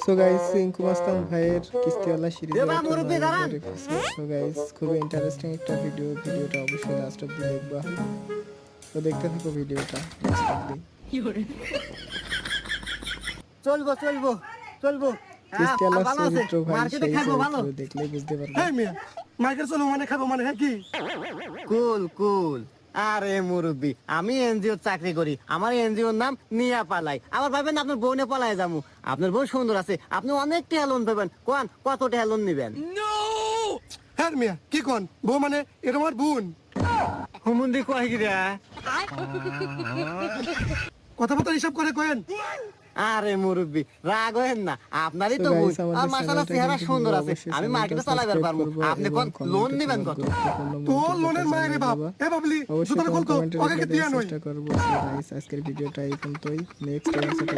So guys ইনকু মাস্তান ভাইয়ের কিস্তিওয়ালা সিরিজের so guys খুবই ইন্টারেস্টিং একটা ভিডিওটা অবশ্যই লাস্ট অবধি দেখবা। তো দেখতে থাকো ভিডিওটা লাস্ট অবধি। চলবো চলবো চলবো কিস্তিওয়ালা চরিত্র ভাই সেই চরিত্র দেখলেই বুঝতে পারবে। হ্যাঁ মিয়া মার্কেট চলো মানে খাবো মানে হ্যাঁ কি কুল কুল। আরে মুরব্বি, আমি এনজিও চাকরি করি, আমার এনজিওর নাম নিয়া পালাই। আবার ভাবেন আপনার বউনে পালাই যাবো, আপনার বউ সুন্দর আছে, আপনি অনেক টাকা লোন পাবেন। কোন কত টাকা লোন নিবেন? হ্যাঁ মিয়া কি কোন বউ মানে এটা আমার বোন। হুমুন্দি কয় কি রে? কথাবার্তা হিসাব করে কেন? আরে মুরব্বি রাগ হয়েন না, আপনারই So তো বোন। guys, আমাদের আর মাশাআল্লাহ চ্যানেলটা চেহারা কিন্তু সুন্দর আছে, অবশ্যই আমি চ্যানেলটা মার্কেটে চালাইবার সাবস্ক্রাইব পারবো। করবা আপনি এবং কোন লোন কমেন্টে নিবেন তোমার কত? গুরুত্বপূর্ণ তোর মন্তব্যটা লোনের মায়ের বাপ জানাবা। এ বাবলি অবশ্যই জুতাটা তোমার খুলতো কমেন্টের ওকে রিপ্লাই দিয়া দেওয়ার নই। চেষ্টা করবো। So guys, আজকের ভিডিওটা এই পর্যন্তই। নেক্সট এপিসোডে